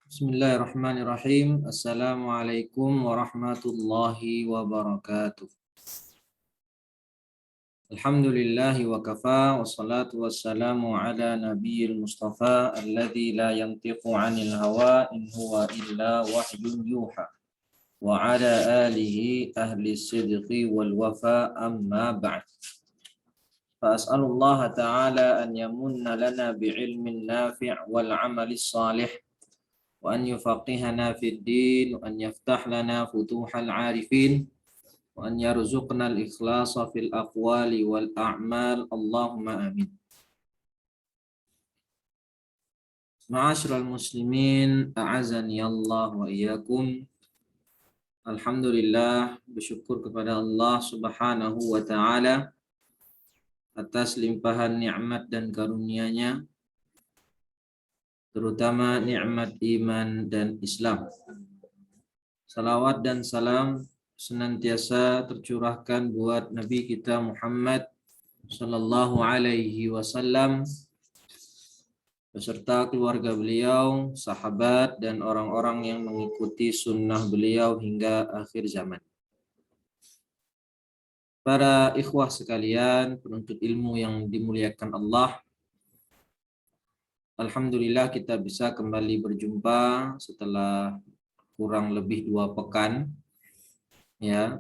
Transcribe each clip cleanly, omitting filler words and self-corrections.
Bismillahirrahmanirrahim. Assalamualaikum warahmatullahi wabarakatuh. Alhamdulillahi wa kafa wassalatu wassalamu ala nabiyil mustafa alladzi la yantiqu 'anil hawa in huwa illa wahyun yuha wa ala alihi ahli sidqi wal wafa amma ba'd. Fa as'alullaha ta'ala an yamunna lana bi'ilmin nafi' wal 'amalis salih وأن يفقهنا في الدين وأن يفتح لنا فتوح العارفين وأن يرزقنا الإخلاص في الأقوال والأعمال اللهم آمين. Ma'asyiral muslimin, a'azani Allah wa iyyakum. Alhamdulillah, bersyukur kepada Allah Subhanahu wa taala atas limpahan nikmat dan karunia-Nya, terutama nikmat iman dan Islam. Salawat dan salam senantiasa tercurahkan buat Nabi kita Muhammad sallallahu alaihi wasallam beserta keluarga beliau, sahabat dan orang-orang yang mengikuti sunnah beliau hingga akhir zaman. Para ikhwah sekalian, penuntut ilmu yang dimuliakan Allah, alhamdulillah kita bisa kembali berjumpa setelah kurang lebih 2 pekan. Ya,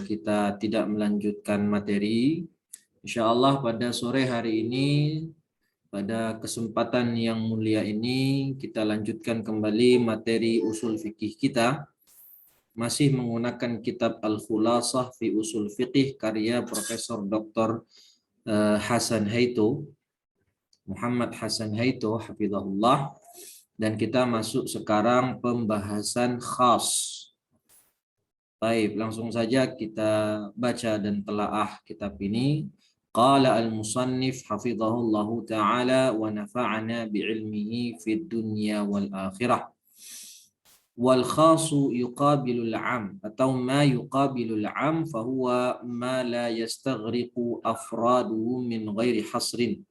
kita tidak melanjutkan materi. Insya Allah pada sore hari ini, pada kesempatan yang mulia ini, kita lanjutkan kembali materi usul fikih kita. Masih menggunakan kitab Al-Khulasah fi Usul Fiqih karya Profesor Dr. Hasan Haito, Muhammad Hasan Haito, hafizahullah. Dan kita masuk sekarang pembahasan khas. Baik, langsung saja kita baca dan telaah kitab ini. Qala al-musannif hafizahullahu ta'ala wa nafa'ana bi'ilmihi fid dunya wal akhirah. Wal khasu yuqabilul 'am atau ma yuqabilul 'am fahuwa ma la yastaghriqu afraduhu min ghairi hasrin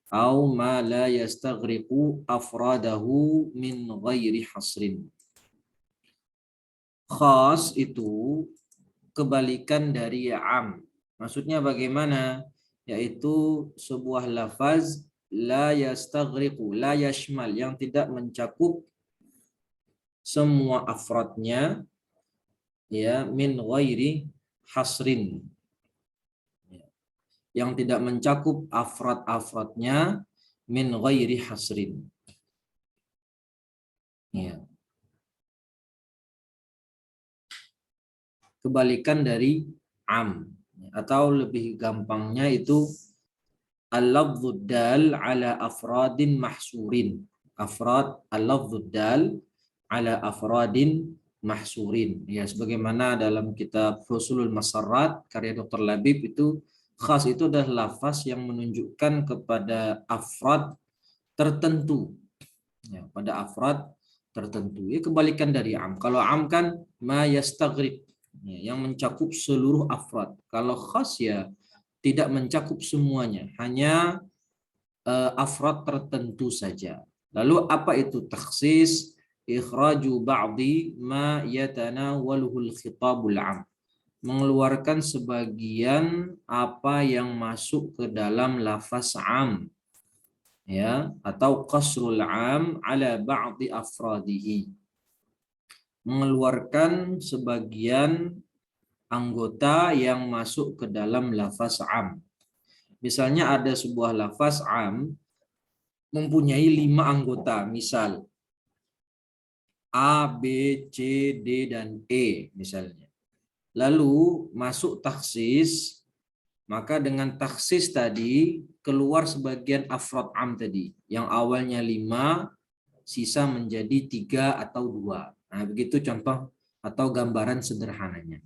atau ma la yastaghriqu afradahu min ghairi hasrin. Khas itu kebalikan dari am. Maksudnya bagaimana? Yaitu sebuah lafaz la yastaghriqu, la yashmal, yang tidak mencakup semua afradnya, ya, min ghairi hasrin. Yang tidak mencakup afrad-afradnya min ghairi hasrin. Ya. Kebalikan dari am, atau lebih gampangnya itu al-lafdhud dal ala afradin mahsurin. Afrad al-lafdhud dal ala afradin mahsurin. Ya, sebagaimana dalam kitab Fusulul Masarrat karya Dr. Labib itu, khas itu adalah lafaz yang menunjukkan kepada afrad tertentu. Ya, pada afrad tertentu. Ya, kebalikan dari am. Kalau am kan ma yastaghrib, yang mencakup seluruh afrad. Kalau khas ya tidak mencakup semuanya, hanya afrad tertentu saja. Lalu apa itu takhsis? Ikhraju ba'di ma yatanawaluhul khitabul 'am. Mengeluarkan sebagian apa yang masuk ke dalam lafaz am, ya, atau qasrul 'am ala ba'di afradihi. Mengeluarkan sebagian anggota yang masuk ke dalam lafaz am. Misalnya ada sebuah lafaz am mempunyai 5 anggota, misal A, B, C, D, dan E misalnya. Lalu masuk taksis, maka dengan taksis tadi keluar sebagian afrad am tadi, yang awalnya 5, sisa menjadi 3 atau 2. Nah, begitu contoh atau gambaran sederhananya.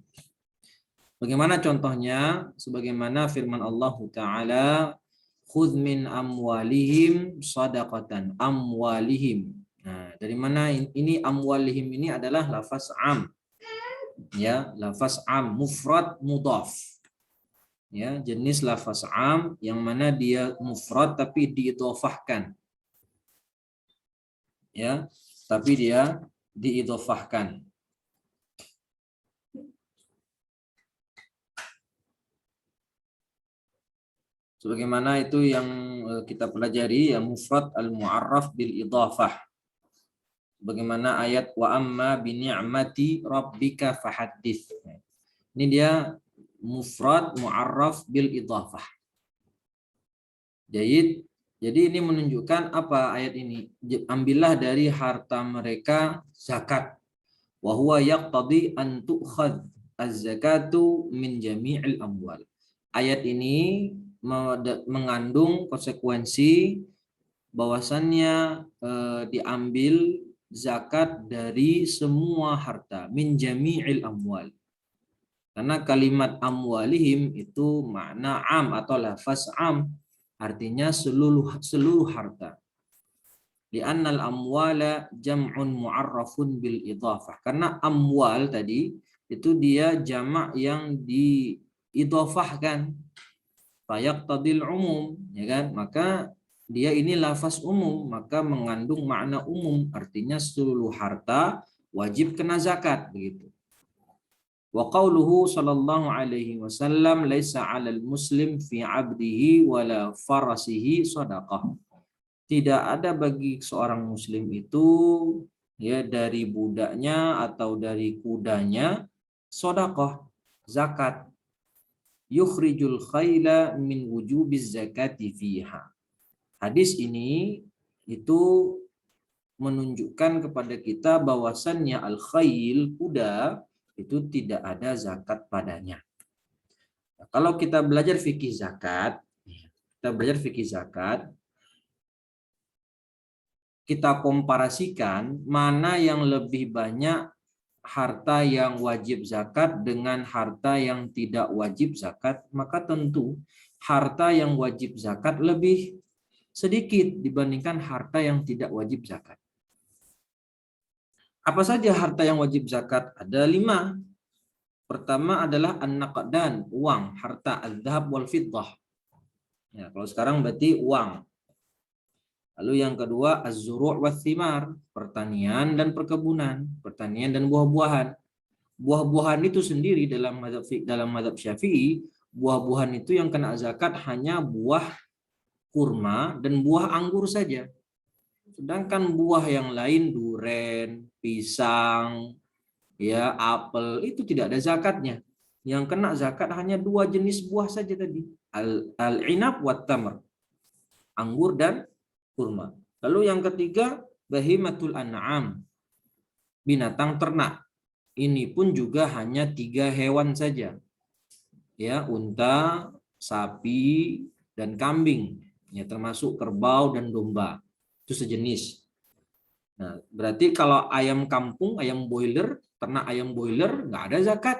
Bagaimana contohnya? Sebagaimana firman Allah Ta'ala, khudh min amwalihim sadaqatan. Amwalihim. Nah, dari mana ini amwalihim ini adalah lafaz am. Ya, lafaz am, mufrad mudhaf. Ya, jenis lafaz am yang mana dia mufrad tapi diidhofahkan. Ya. tapi dia diidhofahkan. Sebagaimana itu yang kita pelajari, ya mufrad al-mu'arraf bil idhafah. Bagaimana ayat wa amma bi ni'mati rabbika fahaddits. Ini dia mufrad mu'arraf bil idhafah. Jadi ini menunjukkan apa ayat ini? Ambillah dari harta mereka zakat. Wa huwa yaqtadi an tu'khadh az-zakatu min jami'il amwal. Ayat ini mengandung konsekuensi bahwasannya diambil zakat dari semua harta, min jami'il amwal. Karena kalimat amwalihim itu makna am atau lafaz am, artinya seluruh harta. Li'annal amwala jam'un mu'arrafun bil idhafah. Karena amwal tadi itu dia jamak yang diidhafahkan. Fayaqtadil umum, ya kan? Maka dia ini lafaz umum, maka mengandung makna umum, artinya seluruh harta wajib kena zakat, begitu. Wa qauluhu sallallahu alaihi wasallam laisa 'alal muslim fi 'abdihi wala farasihi shadaqah. Tidak ada bagi seorang muslim itu ya dari budaknya atau dari kudanya shadaqah, zakat. Yukhrijul khayla min wujubiz zakati fiha. Hadis ini itu menunjukkan kepada kita bahwasannya al-khayl, kuda, itu tidak ada zakat padanya. Nah, kalau kita belajar fikih zakat, kita komparasikan mana yang lebih banyak harta yang wajib zakat dengan harta yang tidak wajib zakat, maka tentu harta yang wajib zakat lebih sedikit dibandingkan harta yang tidak wajib zakat. Apa saja harta yang wajib zakat? Ada 5. Pertama adalah an-naqdan, uang, harta az-zahab wal fiddah. Ya, kalau sekarang berarti uang. Lalu yang kedua az-zuru' wath thimar, pertanian dan perkebunan, pertanian dan buah-buahan. Buah-buahan itu sendiri dalam mazhab Syafi'i, buah-buahan itu yang kena zakat hanya buah kurma dan buah anggur saja. Sedangkan buah yang lain, duren, pisang, ya, apel, itu tidak ada zakatnya. Yang kena zakat hanya 2 jenis buah saja tadi, al-inab wat tamr, anggur dan kurma. Lalu yang ketiga bahimatul an'am, binatang ternak. Ini pun juga hanya 3 hewan saja, ya, unta, sapi, dan kambing, ya, termasuk kerbau dan domba, itu sejenis. Nah, berarti kalau ayam kampung, ayam boiler, ternak ayam boiler nggak ada zakat.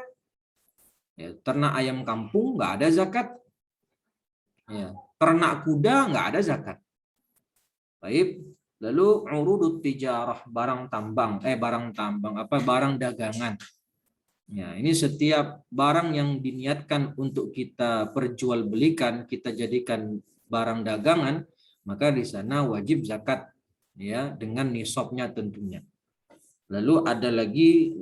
Ya, ternak ayam kampung nggak ada zakat. Ya, ternak kuda nggak ada zakat. Baik, lalu urudut tijarah, barang tambang, barang dagangan. Ya, ini setiap barang yang diniatkan untuk kita perjualbelikan, kita jadikan barang dagangan, maka di sana wajib zakat, ya, dengan nisabnya tentunya. Lalu ada lagi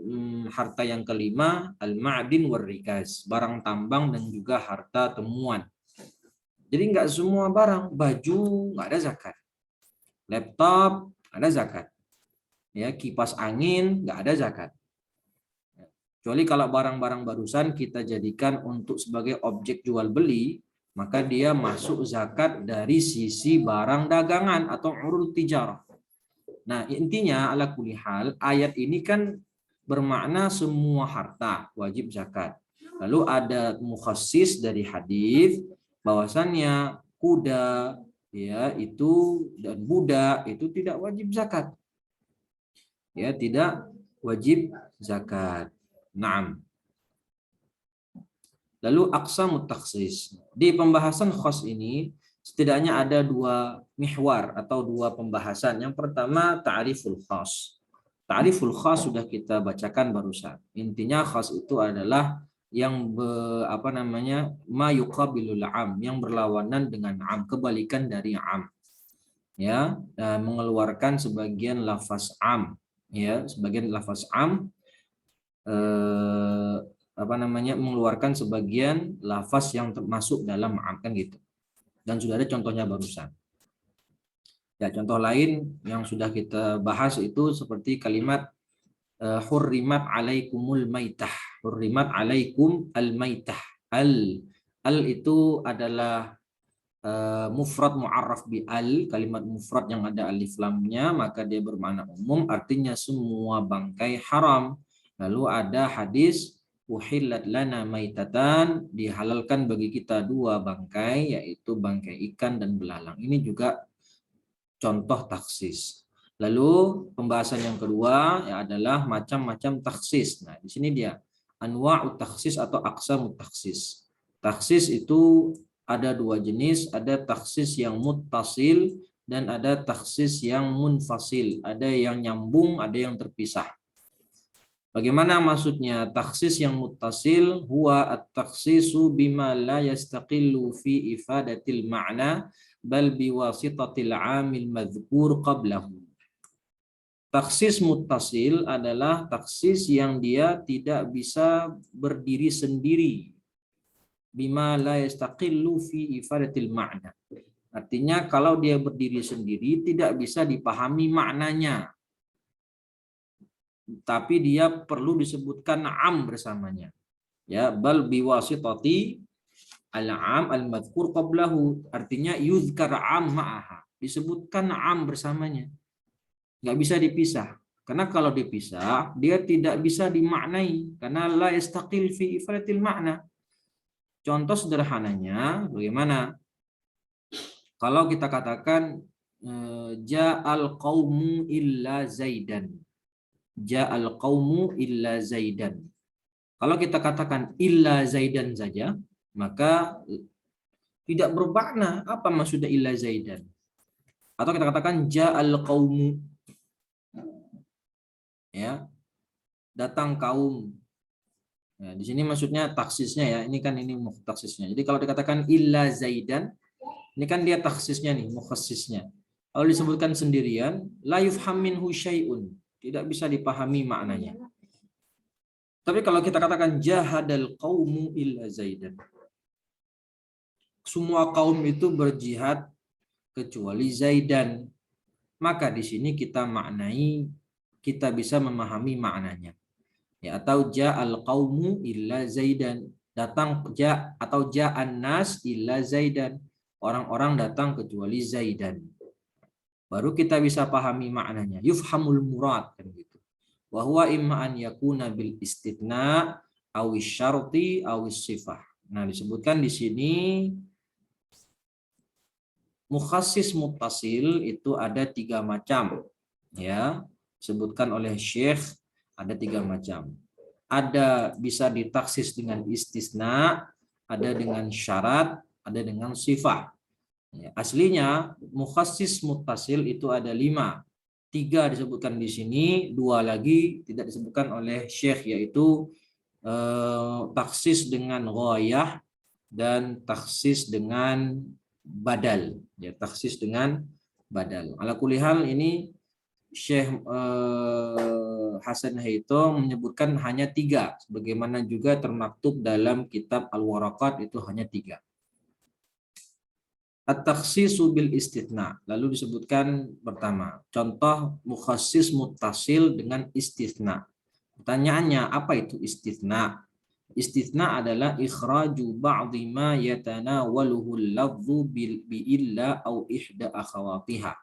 harta yang kelima, al-ma'din war-rikaz, barang tambang dan juga harta temuan. Jadi nggak semua barang, baju nggak ada zakat, laptop ada zakat, ya, kipas angin nggak ada zakat. Kecuali kalau barang-barang barusan kita jadikan untuk sebagai objek jual beli, maka dia masuk zakat dari sisi barang dagangan atau urud tijarah. Nah, intinya ala kulli hal ayat ini kan bermakna semua harta wajib zakat. Lalu ada mukhassis dari hadis bahwasannya kuda, ya, itu dan budak itu tidak wajib zakat. Ya, tidak wajib zakat. Naam. Lalu aqsamut takhsis. Di pembahasan khas ini setidaknya ada 2 mihwar atau 2 pembahasan. Yang pertama ta'riful khas. Ta'riful khas sudah kita bacakan barusan. Intinya khas itu adalah yang ma yuqabilul am, yang berlawanan dengan am, kebalikan dari am. ya, dan mengeluarkan sebagian lafaz am, ya, sebagian lafaz am, mengeluarkan sebagian lafaz yang termasuk dalam am, kan gitu. Dan sudah ada contohnya barusan. Ya, contoh lain yang sudah kita bahas itu seperti kalimat hurrimat alaikumul maitah. Hurrimat alaikum al maitah. Al itu adalah mufrad mu'arraf bi al, kalimat mufrad yang ada alif lamnya, maka dia bermakna umum, artinya semua bangkai haram. Lalu ada hadis uhillat lana maitatan, dihalalkan bagi kita dua bangkai, yaitu bangkai ikan dan belalang. Ini juga contoh taksis. Lalu pembahasan yang kedua ya adalah macam-macam taksis. Nah, di sini dia anwa'ut taksis atau aqsamut taksis. Taksis itu ada dua jenis, ada taksis yang muttasil dan ada taksis yang munfasil. Ada yang nyambung, ada yang terpisah. Bagaimana maksudnya? Taksis yang muttasil huwa at-taksisu bima la yastaqillu fi ifadatil ma'na bal biwasitatil 'amil madhkur qablahu. Taksis muttasil adalah taksis yang dia tidak bisa berdiri sendiri. Bima la yastaqillu fi ifadatil ma'na. Artinya kalau dia berdiri sendiri tidak bisa dipahami maknanya. Tapi dia perlu disebutkan am bersamanya. Ya, bal biwasitati al-am al-madhkur qablahu, artinya yuzkar am ma'aha, disebutkan am bersamanya. Nggak bisa dipisah. Karena kalau dipisah, dia tidak bisa dimaknai karena la yastaqil fi ifadatil makna. Contoh sederhananya bagaimana? Kalau kita katakan ja'al qaumu illa zaidan. Ja'al qaumu illa zaidan. Kalau kita katakan illa zaidan saja, maka tidak bermakna apa maksudnya illa zaidan. Atau kita katakan ja'al qaumu, ya, datang kaum. Ya, di sini maksudnya taksisnya ya, ini kan ini taksisnya. Jadi kalau dikatakan illa zaidan, ini kan dia taksisnya nih, mukhassisnya. Kalau disebutkan sendirian, la yufham minhu syai'un, tidak bisa dipahami maknanya. Tapi kalau kita katakan jahadal qaumu illa zaidan, semua kaum itu berjihad kecuali Zaidan, maka di sini kita maknai, kita bisa memahami maknanya. Ya, atau ja'al qaumu illa Zaidan, datang atau ja'an nas illa Zaidan, orang-orang datang kecuali Zaidan. Baru kita bisa pahami maknanya. Yufhamul murad, kan gitu. Wa huwa imma an yakuna bil istithna awis syarti awis sifah. Nah, disebutkan di sini mukhassis muttasil itu ada 3 macam, ya, sebutkan oleh Syekh ada 3 macam. Ada bisa ditaksis dengan istisna, ada dengan syarat, ada dengan sifah. Ya, aslinya mukhassis muttasil itu ada 5. 3 disebutkan di sini, 2 lagi tidak disebutkan oleh Syekh, yaitu taksis dengan ghayah dan taksis dengan badal, ya, taksis dengan badal. Ala kulli hal ini Syekh Hasan Haito menyebutkan hanya 3, sebagaimana juga termaktub dalam kitab Al-Waraqat itu hanya 3. At-takhsisu bil istithna, lalu disebutkan pertama, contoh mukhassis muttasil dengan istithna. Pertanyaannya, apa itu istithna? Istithna adalah ikhraju ba'dhi ma yatanawaluhu al-lafdhu bi illa au ihda akhawatiha.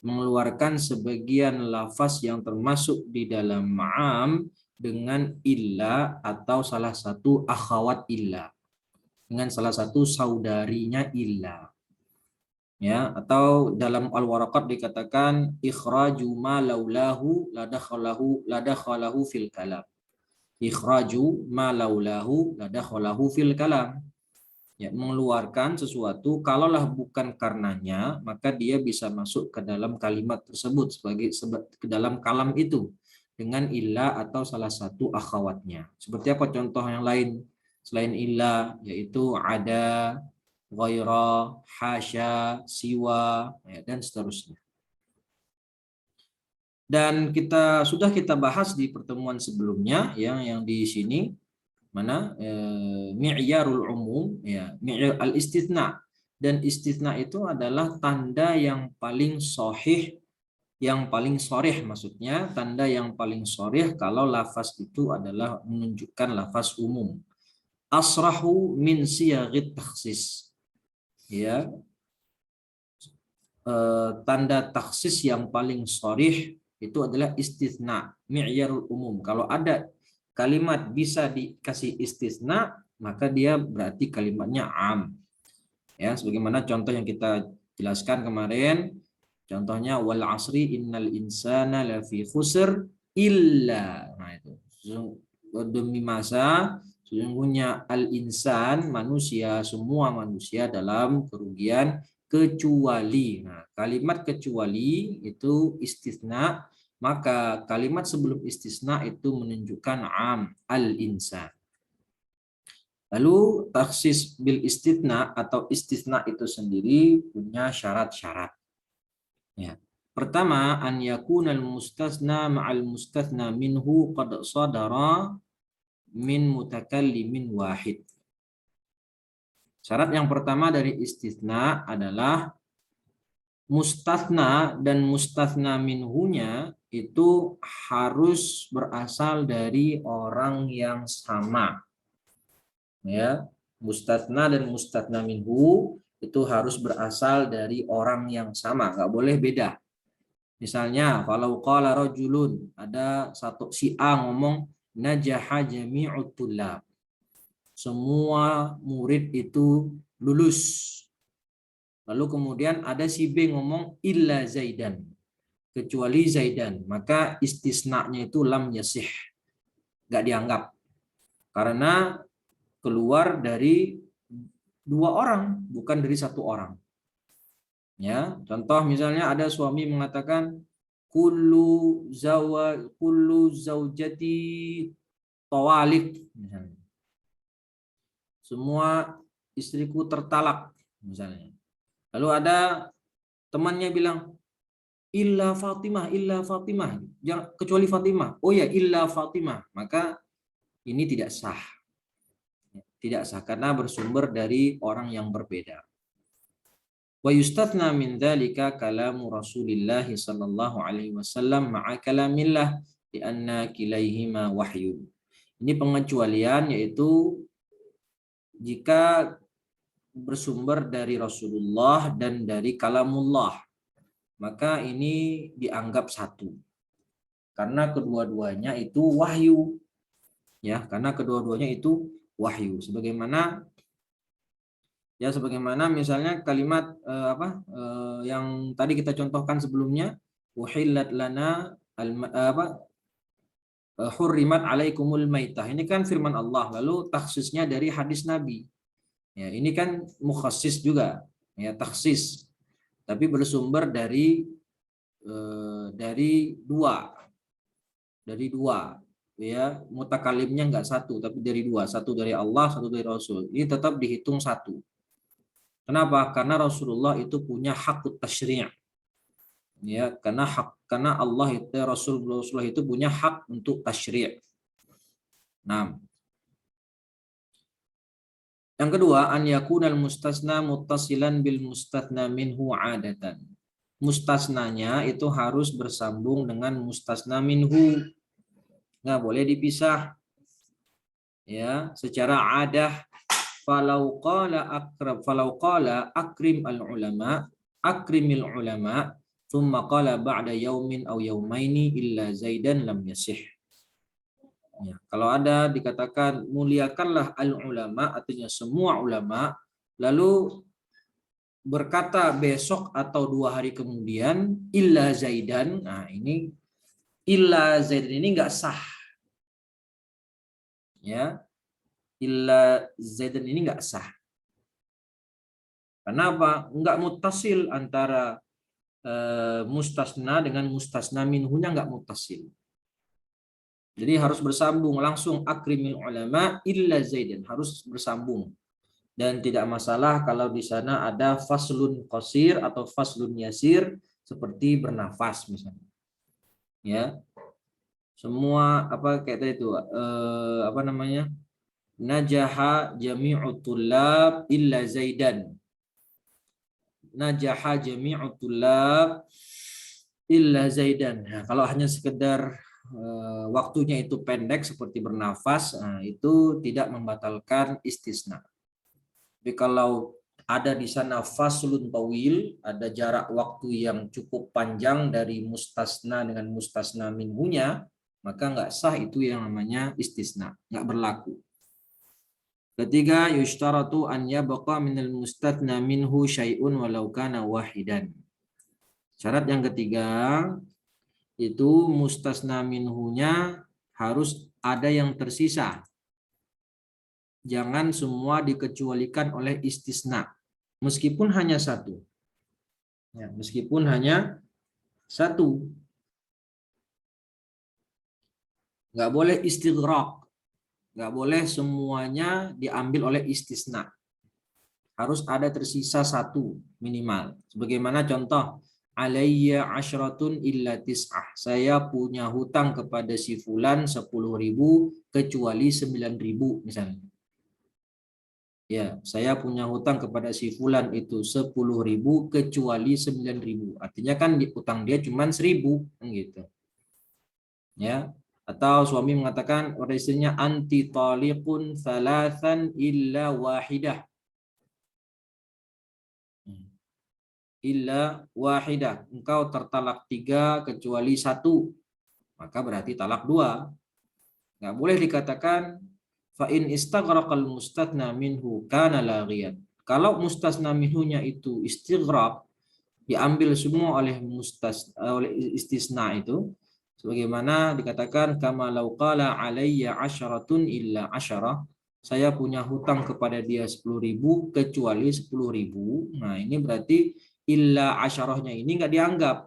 Mengeluarkan sebagian lafaz yang termasuk di dalam ma'am dengan illa atau salah satu akhawat illa, dengan salah satu saudarinya illa. Ya, atau dalam Al-Waraqat dikatakan ikhraju ma laulahu ladakhalahu fil kalam. Ikhraju ma laulahu ladakhalahu fil kalam. Ya, mengeluarkan sesuatu kalaulah bukan karenanya, maka dia bisa masuk ke dalam kalimat tersebut sebagai ke dalam kalam itu dengan illa atau salah satu akhawatnya. Seperti apa contoh yang lain selain illa, yaitu ada, ghaira, hasya, siwa, ya, dan seterusnya. Dan sudah kita bahas di pertemuan sebelumnya yang di sini mana mi'yarul umum, ya, mi'yar al-istitsna. Dan istitsna itu adalah tanda yang paling sahih, yang paling sharih, maksudnya tanda yang paling sharih kalau lafaz itu adalah menunjukkan lafaz umum. Asrahu min siyaghit takhsis, ya, tanda taksis yang paling sharih itu adalah istitsna, mi'yarul umum. Kalau ada kalimat bisa dikasih istitsna, maka dia berarti kalimatnya am. Ya, sebagaimana contoh yang kita jelaskan kemarin, contohnya wal asri innal insana lafi khusr illa. Nah itu. Demi masa sesungguhnya al insan, manusia, semua manusia dalam kerugian kecuali. Nah, kalimat kecuali itu istisna, maka kalimat sebelum istisna itu menunjukkan am, al-insan. Lalu taksis bil istitsna atau istisna itu sendiri punya syarat-syarat. Ya. Pertama, an yakunal mustasna ma'al mustasna minhu qad sadara min mutakallimin wahid. Syarat yang pertama dari istisna adalah mustasna dan mustasna minhunya itu harus berasal dari orang yang sama. Ya, mustasna dan mustasna minhu itu harus berasal dari orang yang sama, nggak boleh beda. Misalnya, kalau qala rajulun, ada satu si A ngomong najaha jami'ut tullab. Semua murid itu lulus. Lalu kemudian ada si B ngomong illa Zaidan, kecuali Zaidan, maka istisnanya itu lam yasih, nggak dianggap karena keluar dari dua orang, bukan dari satu orang. Ya, contoh misalnya ada suami mengatakan kullu zaujati tawalik, misalnya. Semua istriku tertalak, misalnya. Lalu ada temannya bilang illa Fatimah, kecuali Fatimah. Oh ya, illa Fatimah. Maka ini tidak sah. Tidak sah karena bersumber dari orang yang berbeda. Wa yustatna min dzalika kalamu Rasulillah sallallahu alaihi wasallam ma'a kalamillah li anna kilaihima wahyu. Ini pengecualian yaitu jika bersumber dari Rasulullah dan dari kalamullah, maka ini dianggap satu. Karena kedua-duanya itu wahyu. Ya, karena kedua-duanya itu wahyu. Sebagaimana misalnya kalimat yang tadi kita contohkan sebelumnya, uhillat lana hurrimat alaikumul maitah. Ini kan firman Allah, lalu takhsisnya dari hadis Nabi. Ya, ini kan mukhassis juga, ya, takhsis. Tapi bersumber dari dua. Dari dua. Ya, mutakalimnya enggak satu, tapi dari dua. Satu dari Allah, satu dari Rasul. Ini tetap dihitung satu. Kenapa? Karena Rasulullah itu punya hakut tasyri'. Ya, karena Allah itu Rasulullah itu punya hak untuk tasyri'. Nah, yang kedua, an yakunal mustasna muttasilan bil mustatsna minhu 'adatan. Mustasnanya itu harus bersambung dengan mustasna minhu. Nggak boleh dipisah. Ya, secara adah falau qala akrimil ulama thumma qala ba'da yaumin aw yaumaini illa zaidan lam yasih. Ya, kalau ada dikatakan muliakanlah al-ulama, artinya semua ulama, lalu berkata besok atau 2 hari kemudian illa zaidan. Nah, ini illa zaidan ini enggak sah. Ya. Illa zaidan ini enggak sah. Kenapa? Enggak muttasil antara mustasna dengan mustasna minhunya, enggak muttasil. Jadi harus bersambung langsung akrimil ulama illa zaidan, harus bersambung. Dan tidak masalah kalau di sana ada faslun qasir atau faslun yasir seperti bernafas misalnya. Ya, semua apa kayak tadi itu apa namanya? Najaha jami'ut tullab illa Zaidan. Najaha jami'ut tullab illa Zaidan. Nah, kalau hanya sekedar waktunya itu pendek seperti bernafas, nah, itu tidak membatalkan istisna. Tapi kalau ada di sana faslun tawil, ada jarak waktu yang cukup panjang dari mustasna dengan mustasna minhunya, maka nggak sah itu yang namanya istisna, nggak berlaku. Ketiga, yushtaratu an yabqa minal mustatsna minhu syai'un walau kana wahidan. Syarat yang ketiga itu mustasna minhunya harus ada yang tersisa. Jangan semua dikecualikan oleh istisna. Meskipun hanya satu. Ya, meskipun hanya satu. Nggak boleh istighraq. Nggak boleh semuanya diambil oleh istisna. Harus ada tersisa satu minimal. Sebagaimana contoh, alayya asyratun illa tis'ah. Saya punya hutang kepada si fulan 10.000 kecuali 9.000 misalnya. Ya, saya punya hutang kepada si fulan itu 10.000 kecuali 9.000. Artinya kan hutang dia cuma 1.000 gitu. Ya. Atau suami mengatakan pada istrinya anti taliqun thalathan illa wahidah. Illa wahidah. Engkau tertalak 3 kecuali 1. Maka berarti talak 2. Enggak boleh dikatakan fa in istaghraqal mustatsna minhu kana laghiyan. Kalau mustasna minhunya itu istighraq, diambil semua oleh oleh istisna itu, sebagaimana dikatakan kama law qala alayya asyaratun illa asyarah, saya punya hutang kepada dia 10.000 kecuali 10.000. Nah, ini berarti illa asyarahnya ini enggak dianggap.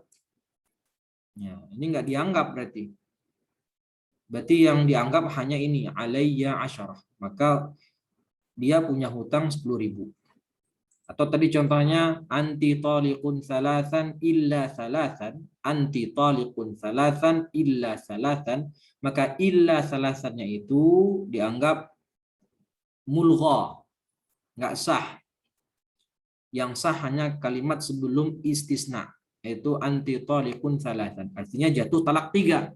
Ya, ini enggak dianggap berarti. Berarti yang dianggap hanya ini, alayya asyarah. Maka dia punya hutang 10.000. Atau tadi contohnya, anti taliqun thalathan illa thalathan. Anti taliqun thalathan illa thalathan. Maka illa thalathannya itu dianggap mulgha. Nggak sah. Yang sah hanya kalimat sebelum istisna. Yaitu anti taliqun thalathan. Artinya jatuh talak 3.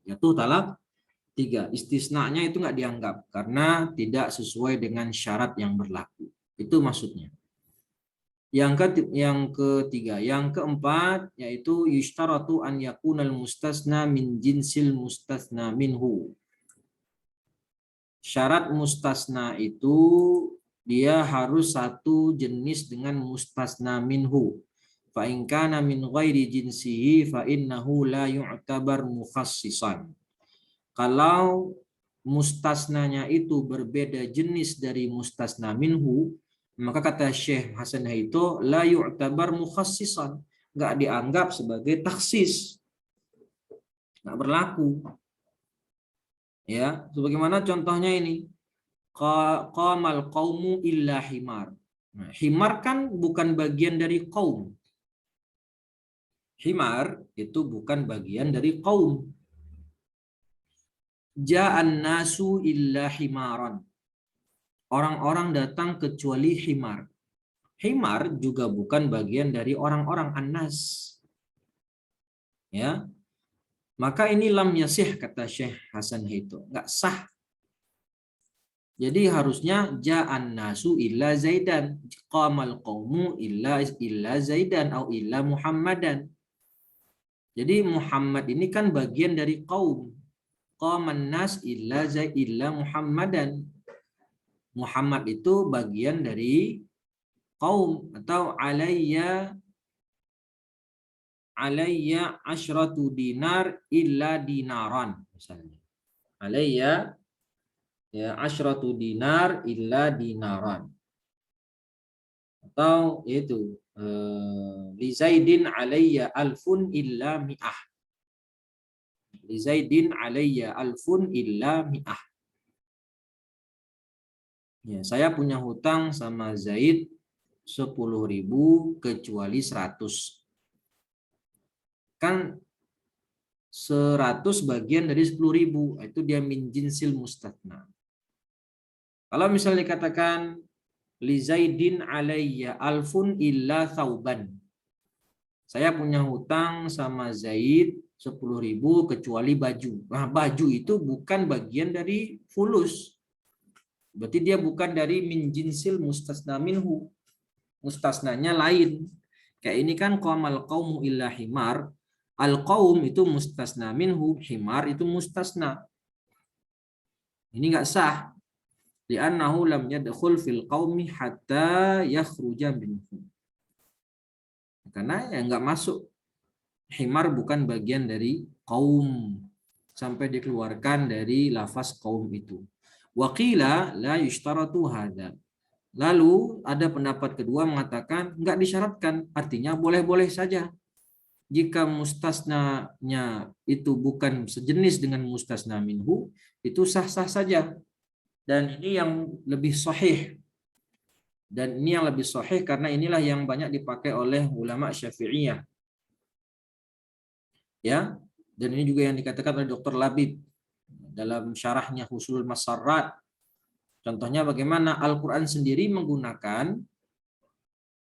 Jatuh talak 3. Istisnanya itu nggak dianggap karena tidak sesuai dengan syarat yang berlaku. Itu maksudnya. Yang ketiga, yang keempat yaitu yushtaratu an yakunal mustasna min jinsil mustasna minhu. Syarat mustasna itu dia harus satu jenis dengan mustasna minhu. Fa in kana min ghairi jinsihi fa innahu la yu'tabar mukhassisan. Kalau mustasnanya itu berbeda jenis dari mustasna minhu, maka kata Syekh Hasan itu la yu'tabar mukhassisan, enggak dianggap sebagai taksis, enggak berlaku. Ya, sebagaimana contohnya ini, qamal qaumu illa himar. Nah, himar kan bukan bagian dari kaum. Himar itu bukan bagian dari kaum. Ja'an nasu illa himaran. Orang-orang datang kecuali himar. Himar juga bukan bagian dari orang-orang annas. Ya. Maka ini lam yasih kata Syekh Hasan itu, enggak sah. Jadi harusnya ja'an nasu illa Zaidan, qamal qaumu illa Zaidan atau illa Muhammadan. Jadi Muhammad ini kan bagian dari kaum. Qaman nas illa Muhammadan. Muhammad itu bagian dari kaum. Atau alayya asyratu dinar illa dinaran misalnya. Alayya ya asyratu dinar illa dinaran. Atau itu li Zaidin alayya alfun illa mi'ah. Li Zaidin alayya alfun illa mi'ah. Ya, saya punya hutang sama Zaid 10.000 kecuali 100. Kan 100 bagian dari 10.000, itu dia min jinsil mustatna. Kalau misalnya dikatakan li Zaidin alayya alfun illa thauban. Saya punya hutang sama Zaid 10.000 kecuali baju. Nah, baju itu bukan bagian dari fulus. Berarti dia bukan dari min jinsil mustasna minhu. Mustasnanya lain. Kayak ini kan qamal qaumu illa himar. Al qaum itu mustasna minhu, himar itu mustasna. Ini enggak sah. Li'annahu lam yadkhul fil qaumi hatta yakhruja minhu. Karena ya enggak masuk. Himar bukan bagian dari kaum sampai dikeluarkan dari lafaz kaum itu. Waqila la yushtaratu hadza. Lalu ada pendapat kedua mengatakan enggak disyaratkan, artinya boleh-boleh saja. Jika mustasnanya itu bukan sejenis dengan mustasna minhu, itu sah-sah saja. Dan ini yang lebih sahih. Dan ini yang lebih sahih karena inilah yang banyak dipakai oleh ulama Syafi'iyah. Ya, dan ini juga yang dikatakan oleh Dr. Labib dalam syarahnya Husulul Masarrat. Contohnya bagaimana Al-Quran sendiri menggunakan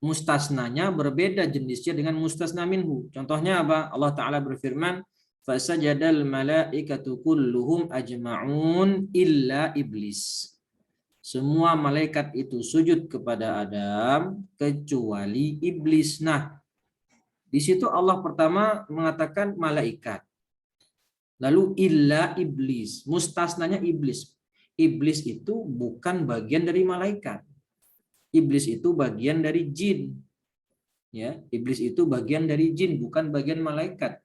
mustasnanya berbeda jenisnya dengan mustasna minhu. Contohnya apa? Allah Ta'ala berfirman, fasajadal malaikatu kulluhum ajma'un illa iblis. Semua malaikat itu sujud kepada Adam kecuali iblis. Nah, di situ Allah pertama mengatakan malaikat. Lalu illa iblis, mustasnanya iblis. Iblis itu bukan bagian dari malaikat. Iblis itu bagian dari jin. Ya, iblis itu bagian dari jin, bukan bagian malaikat.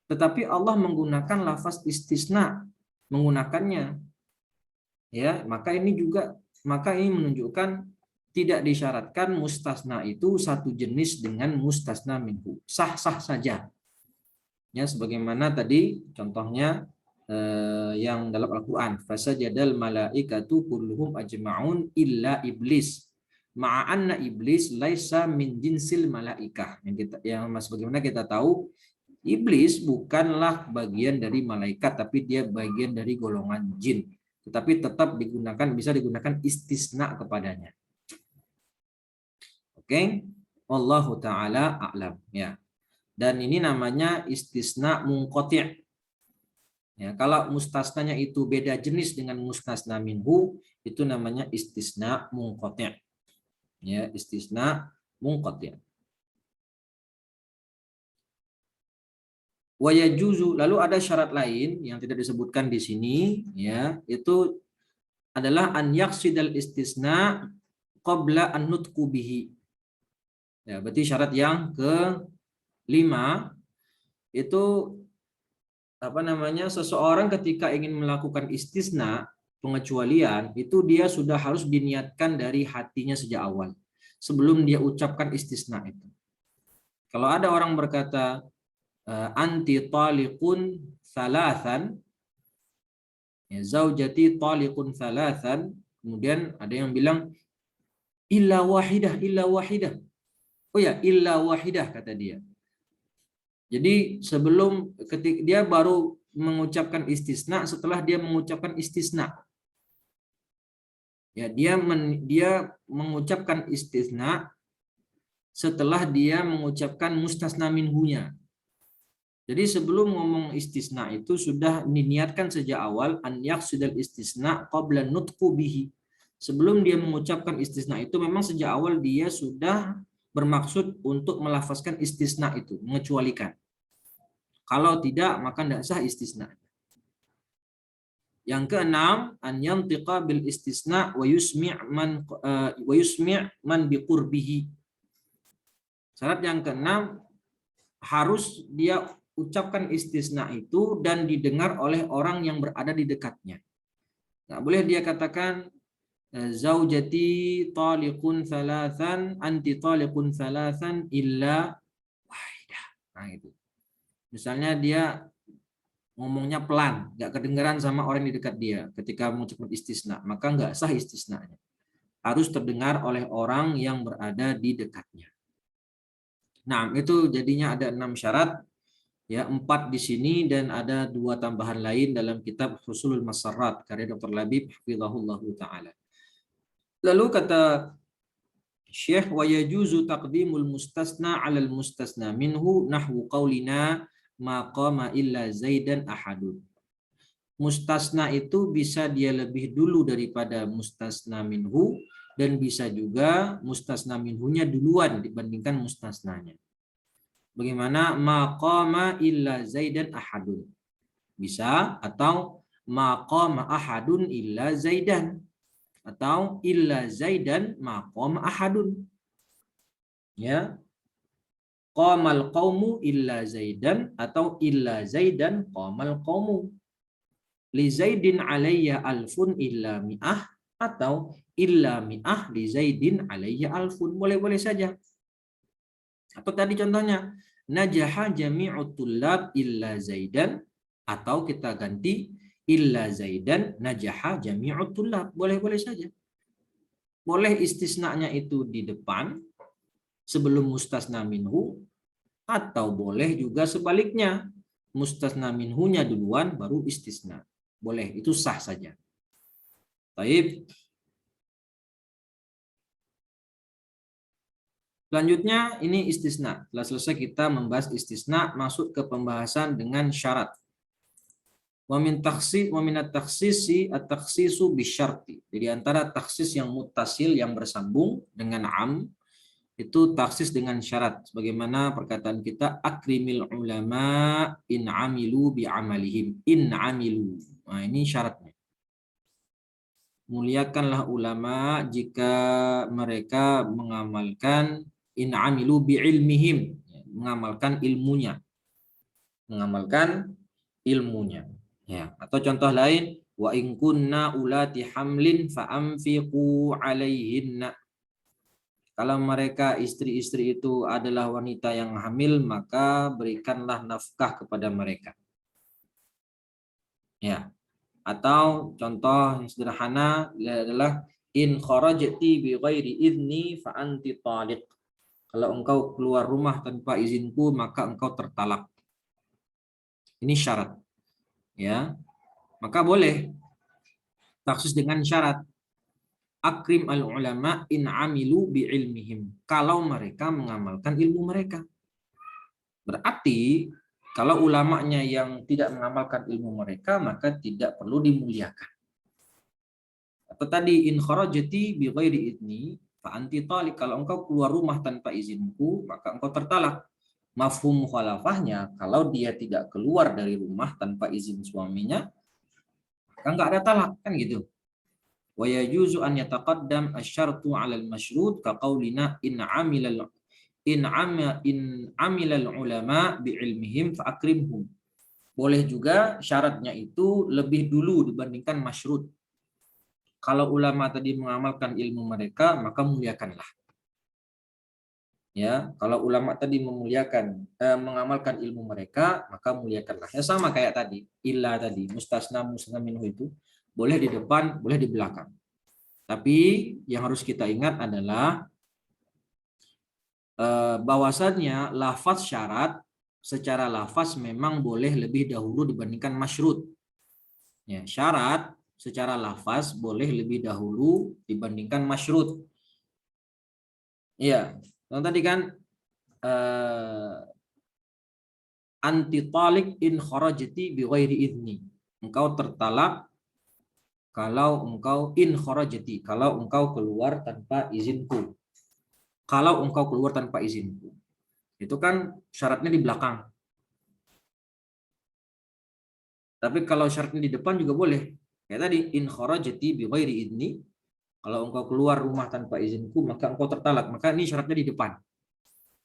Tetapi Allah menggunakan lafaz istisna, menggunakannya. Ya, maka ini menunjukkan tidak disyaratkan mustasna itu satu jenis dengan mustasna minhu. Sah-sah saja. Ya, sebagaimana tadi contohnya yang dalam Al-Quran, fasajadal malaikatu kulluhum ajma'un illa iblis. Ma'anna iblis laisa min jinsil malaikah. Sebagaimana kita tahu, iblis bukanlah bagian dari malaikat, tapi dia bagian dari golongan jin. Tetapi tetap bisa digunakan istisna kepadanya. Oke, Wallahu taala a'lam, ya. Dan ini namanya istisna munqati'. Ya, kalau mustasnanya itu beda jenis dengan mustasna minhu, itu namanya istisna munqati'. Ya, istisna munqati'. Wa yajuzu, lalu ada syarat lain yang tidak disebutkan di sini, ya, itu adalah an yaqsidal istisna qabla an nutqu bihi. Ya, berarti syarat yang ke-5 itu seseorang ketika ingin melakukan istisna, pengecualian, itu dia sudah harus diniatkan dari hatinya sejak awal sebelum dia ucapkan istisna itu. Kalau ada orang berkata anti taliqun thalathan, ya, zaujati taliqun thalathan, kemudian ada yang bilang illa wahidah, illa wahidah. Oh ya, illa wahidah kata dia. Jadi sebelum ketika dia baru mengucapkan istisna, setelah dia mengucapkan istisna, ya, dia mengucapkan istisna setelah dia mengucapkan mustasna minhunya. Jadi sebelum ngomong istisna itu sudah diniatkan sejak awal an yaqsidal istisna qabla nutqu bihi. Sebelum dia mengucapkan istisna itu memang sejak awal dia sudah bermaksud untuk melafazkan istisna itu, mengecualikan. Kalau tidak, maka tidak sah istisna. Yang keenam, an yantiqa bil istisna wa yusmi' man biqurbihi. Syarat yang keenam, harus dia ucapkan istisna itu dan didengar oleh orang yang berada di dekatnya. Nggak boleh dia katakan zaujati taliqun thalathan, anti taliqun thalathan illa wahidah. Nah, itu. Misalnya dia ngomongnya pelan, nggak kedengaran sama orang di dekat dia ketika mengucapkan istisna, maka nggak sah istisnanya. harus terdengar oleh orang yang berada di dekatnya. Nah, itu jadinya ada 6 syarat, ya, 4 di sini dan ada 2 tambahan lain dalam kitab Husulul Masarrat karya Dr. Labib hafizahullahu taala. Lalu kata Syekh, wa yajuzu taqdimul mustasna 'alal mustasna minhu nahwu qaulina ma qama illa zaidan ahadun. Mustasna itu bisa dia lebih dulu daripada mustasna minhu, dan bisa juga mustasna minhunya duluan dibandingkan mustasnanya. Bagaimana? Maqama illa zaidan ahadun. Bisa, atau maqama ahadun illa zaidan, atau illa zaidan maqama ahadun. Ya. Qamal qaumu illa zaidan, atau illa zaidan qamal qaumu. Li zaidin alayya alfun illa mi'ah, atau illa mi'ah li zaidin alayya alfun. Boleh-boleh saja. Atau tadi contohnya, najaha jami'ut tullab illa zaidan, atau kita ganti illa zaidan najaha jami'ut tullab. Boleh-boleh saja. Boleh istisnanya itu di depan sebelum mustasna minhu, atau boleh juga sebaliknya, mustasna minhunya duluan baru istisna. Boleh, itu sah saja. Baik. Selanjutnya ini istisna. Setelah selesai kita membahas istisna, masuk ke pembahasan dengan syarat. Wa min at-takhsisi at-takhsisu bisyarti. Jadi antara taksis yang muttasil yang bersambung dengan am, itu taksis dengan syarat. Sebagaimana perkataan kita, akrimil ulama in amilu bi amalihim. In amilu. Nah, ini syaratnya. Muliakanlah ulama jika mereka mengamalkan, in amilu bi ilmihim, mengamalkan ilmunya. Mengamalkan ilmunya. Ya, atau contoh lain, wa in kunna ulati hamlin fa anfiqu alaihinna. Kalau mereka istri-istri itu adalah wanita yang hamil, maka berikanlah nafkah kepada mereka. Ya. Atau contoh yang sederhana adalah in kharajti bi ghairi idni fa anti taliq. Kalau engkau keluar rumah tanpa izinku, maka engkau tertalak. Ini syarat. Ya. Maka boleh taksis dengan syarat. Akrim al-ulama in amilu bi ilmihim. Kalau mereka mengamalkan ilmu mereka. Berarti kalau ulamanya yang tidak mengamalkan ilmu mereka, maka tidak perlu dimuliakan. Atau tadi in kharajti bi ghairi idni fa anti taliq. Kalau engkau keluar rumah tanpa izinku, maka engkau tertalak. Mafhum mukhalafahnya, kalau dia tidak keluar dari rumah tanpa izin suaminya, maka enggak ada talak, kan gitu. Wa yajuzu an yataqaddam asy-syartu 'ala al-masyrut ka qaulina in 'amila ulama bi ilmihim fa akrimhum. Boleh juga syaratnya itu lebih dulu dibandingkan masyrut. Kalau ulama tadi mengamalkan ilmu mereka, maka muliakanlah. Ya, kalau ulama tadi mengamalkan ilmu mereka, maka muliakanlah. Ya sama kayak tadi, illa tadi, mustasna minhu itu boleh di depan, boleh di belakang. Tapi yang harus kita ingat adalah bahwasannya lafaz syarat secara lafaz memang boleh lebih dahulu dibandingkan masyrut. Ya, syarat secara lafaz boleh lebih dahulu dibandingkan masyrut. Iya, tadi kan anti talik in kharajti bi ghairi idni. Engkau tertalak kalau engkau in kharajti, kalau engkau keluar tanpa izinku. Kalau engkau keluar tanpa izinku. Itu kan syaratnya di belakang. Tapi kalau syaratnya di depan juga boleh. Kayak tadi, in kharajti bi ghairi idni. Kalau engkau keluar rumah tanpa izinku, maka engkau tertalak. Maka ini syaratnya di depan.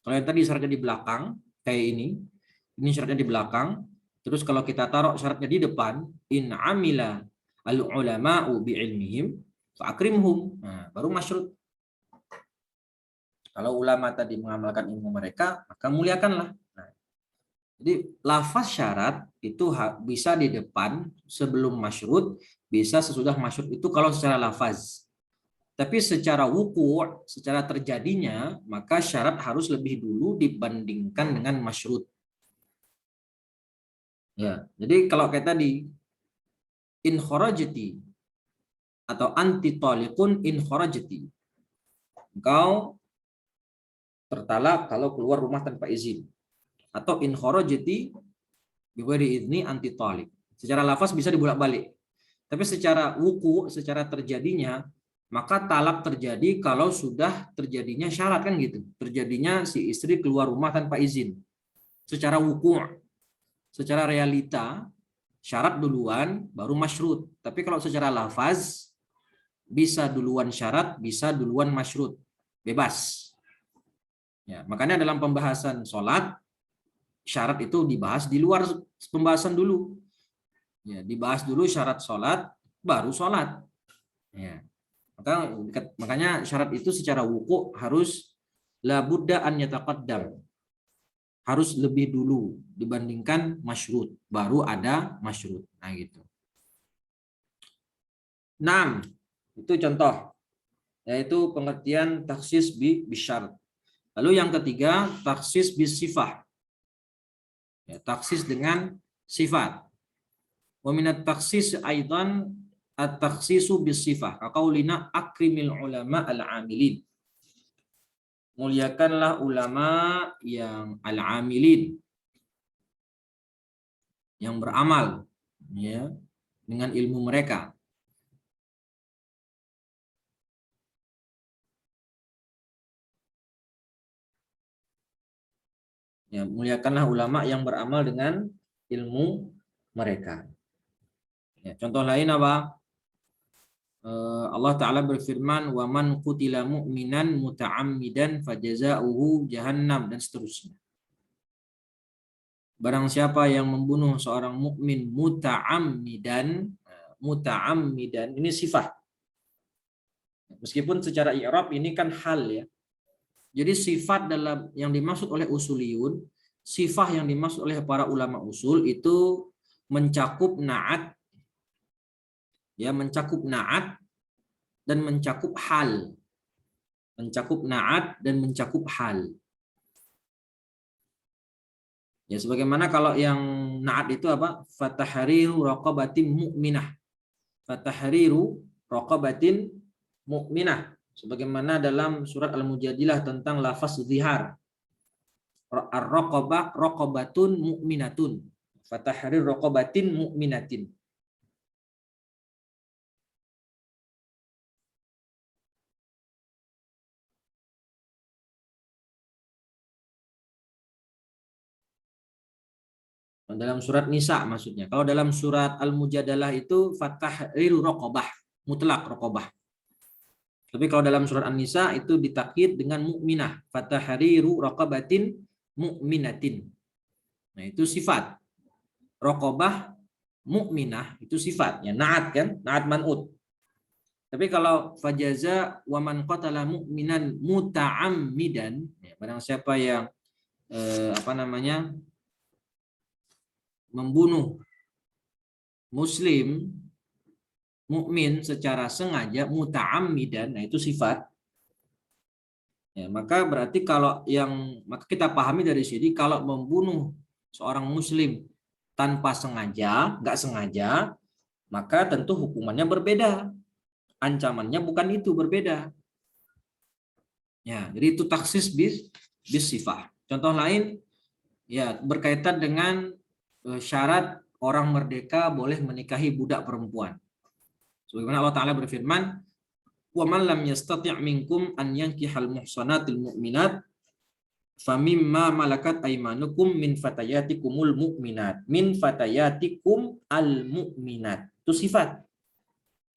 Kalau yang tadi syaratnya di belakang, kayak ini syaratnya di belakang. Terus kalau kita taruh syaratnya di depan, in amila al-ulama'u bi ilmihim fa akrimhum. Nah, baru masyrut. Kalau ulama tadi mengamalkan ilmu mereka, maka muliakanlah. Nah, jadi lafaz syarat itu bisa di depan sebelum masyrut, bisa sesudah masyrut itu kalau secara lafaz. Tapi secara wuku', secara terjadinya, maka syarat harus lebih dulu dibandingkan dengan masyrut. Ya, jadi kalau kayak tadi, in kharajati atau anti taliqun in kharajati. Engkau tertalak kalau keluar rumah tanpa izin. Atau in kharajati bighairi idzni anti taliq. Secara lafaz bisa dibolak-balik. Tapi secara wuku, secara terjadinya, maka talak terjadi kalau sudah terjadinya syarat kan gitu. Terjadinya si istri keluar rumah tanpa izin. Secara wuku, secara realita, syarat duluan baru masyrut. Tapi kalau secara lafaz bisa duluan syarat, bisa duluan masyrut. Bebas. Ya, makanya dalam pembahasan sholat, syarat itu dibahas di luar pembahasan dulu. Ya, dibahas dulu syarat sholat, baru sholat. Ya. Makanya syarat itu secara wuku harus la budda an yataqaddam. Harus lebih dulu dibandingkan masyrut. Baru ada masyrut. Nah gitu. 6. Itu contoh. Yaitu pengertian taksis bisyarat. Lalu yang ketiga, taksis bisifah. Ya, taksis dengan sifat. Wa minat taksis aidan at-taksisu bisifah. Kaqaulina akrimil ulama al-amilin. Muliakanlah ulama yang al-amilin, yang beramal ya dengan ilmu mereka. Ya, muliakanlah ulama yang beramal dengan ilmu mereka. Ya, contoh lain apa? Allah Ta'ala berfirman, wa man qutila mu'minan muta'ammidan fajaza'uhu jahannam, dan seterusnya. Barang siapa yang membunuh seorang mukmin muta'ammidan, ini sifat. Meskipun secara i'rab ini kan hal ya. Jadi sifat dalam yang dimaksud oleh usuliyun, sifat yang dimaksud oleh para ulama usul itu mencakup na'at, ya, mencakup na'at dan mencakup hal. Mencakup na'at dan mencakup hal. Ya, sebagaimana kalau yang na'at itu apa? Fatahriru raqabatin mu'minah. Fatahriru raqabatin mu'minah. Sebagaimana dalam surat Al-Mujadilah tentang lafaz zihar. Ar-raqabah raqabatun mu'minatun. Fatahrir raqabatin mu'minatin. Dalam surat Nisa maksudnya. Kalau dalam surat Al-Mujadalah itu fatahriru raqabah, mutlak raqabah. Tapi kalau dalam surat An-Nisa itu ditakkid dengan mukminah, fatahriru raqabatin mu'minatin. Nah, itu sifat. Raqabah mukminah itu sifatnya, na'at kan? Na'at man'ut. Tapi kalau fajaza wa man qatala mu'minan muta'ammidan, ya, barang siapa yang membunuh muslim mukmin secara sengaja muta'ammidan, nah itu sifat. Ya, maka berarti maka kita pahami dari sini kalau membunuh seorang muslim tanpa sengaja, nggak sengaja, maka tentu hukumannya berbeda. Ancamannya bukan itu, berbeda. Ya, jadi itu taksis bis sifah. Contoh lain ya berkaitan dengan syarat orang merdeka boleh menikahi budak perempuan. Sebagaimana Allah Ta'ala berfirman, wa man lam yastati' minkum an yankihal muhsanatil mu'minat famimma malakat aymanukum min fatayatikumul mu'minat. Min fatayatikum al mu'minat. Itu sifat.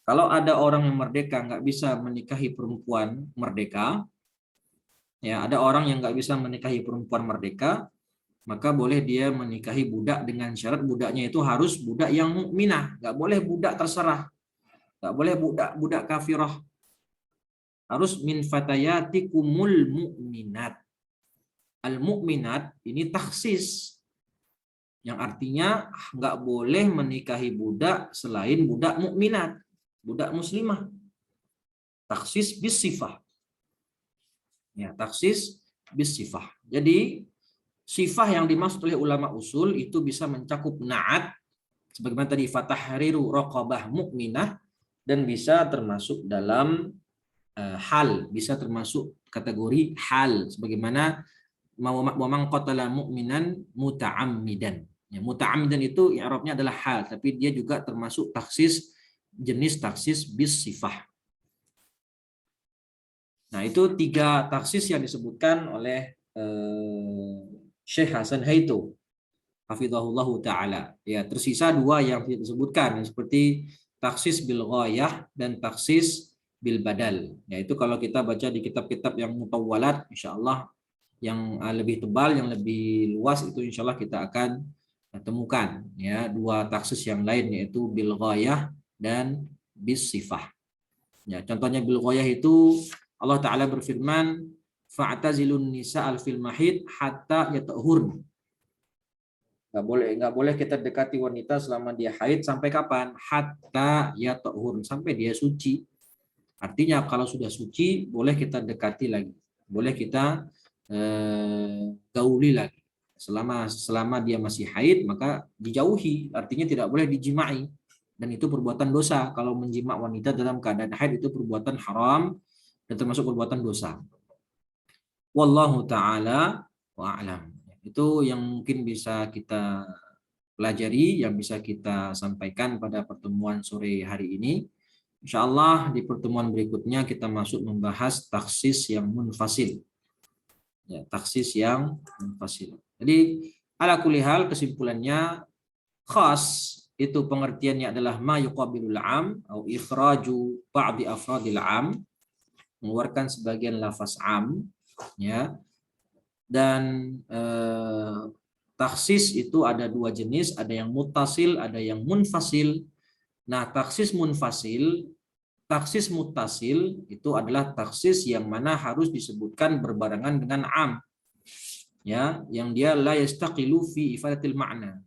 Kalau ada orang yang merdeka nggak bisa menikahi perempuan merdeka, ya ada orang yang nggak bisa menikahi perempuan merdeka, maka boleh dia menikahi budak dengan syarat budaknya itu harus budak yang mukminah, nggak boleh budak terserah. Nggak boleh budak kafirah. Harus min fatayatikumul mu'minat. Al-mu'minat ini taksis. Yang artinya nggak boleh menikahi budak selain budak mukminat, budak muslimah. Taksis bis sifah. Ya, taksis bis sifah. Jadi sifah yang dimaksud oleh ulama usul itu bisa mencakup na'at sebagaimana tadi fatahriru raqabah mukminah, dan bisa termasuk dalam hal, bisa termasuk kategori hal sebagaimana wa man qatala mu'minan muta'ammidan. Ya, muta'ammidan itu i'rabnya adalah hal, tapi dia juga termasuk taksis, jenis taksis bis sifah. Nah, itu 3 taksis yang disebutkan oleh Syekh Hasan Haito hafizahullahu taala. Ya, tersisa 2 yang tidak disebutkan, seperti taksis bil ghayah dan taksis bil badal. Yaitu kalau kita baca di kitab-kitab yang mutawwalat, insyaallah yang lebih tebal, yang lebih luas, itu insyaallah kita akan temukan ya 2 taksis yang lain, yaitu bil ghayah dan bis sifah. Ya, contohnya bil ghayah itu Allah taala berfirman, fa'tazilun nisa'al fil mahid hatta yatahurn. Nggak boleh kita dekati wanita selama dia haid sampai kapan? Hatta yatahurn, sampai dia suci. Artinya kalau sudah suci boleh kita dekati lagi, boleh kita gauli lagi. Selama dia masih haid maka dijauhi, artinya tidak boleh dijimai, dan itu perbuatan dosa. Kalau menjima wanita dalam keadaan haid itu perbuatan haram dan termasuk perbuatan dosa. Wallahu taala wa a'lam. Itu yang mungkin bisa kita pelajari, yang bisa kita sampaikan pada pertemuan sore hari ini. Insyaallah di pertemuan berikutnya kita masuk membahas taksis yang munfasil. Ya, taksis yang munfasil. Jadi ala kulli hal, kesimpulannya khas itu pengertiannya adalah ma yuqabilul am atau ikhraju ba'di afradil am, mengeluarkan sebagian lafaz am, ya. Dan taksis itu ada 2 jenis, ada yang muttasil, ada yang munfasil. Nah, taksis muttasil itu adalah taksis yang mana harus disebutkan berbarengan dengan am, ya, yang dia la yastaqilu fi ifadatil ma'na.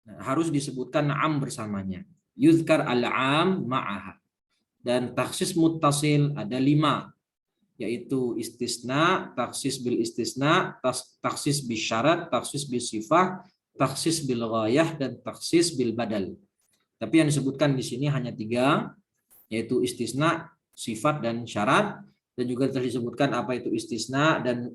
Nah, harus disebutkan am bersamanya. Yuzkar al-am ma'aha. Dan taksis muttasil ada 5, yaitu istisna, taksis bil istisna, taksis bil syarat, taksis bil sifah, taksis bil ghayah, dan taksis bil badal. Tapi yang disebutkan di sini hanya 3, yaitu istisna, sifat, dan syarat. Dan juga telah disebutkan apa itu istisna, dan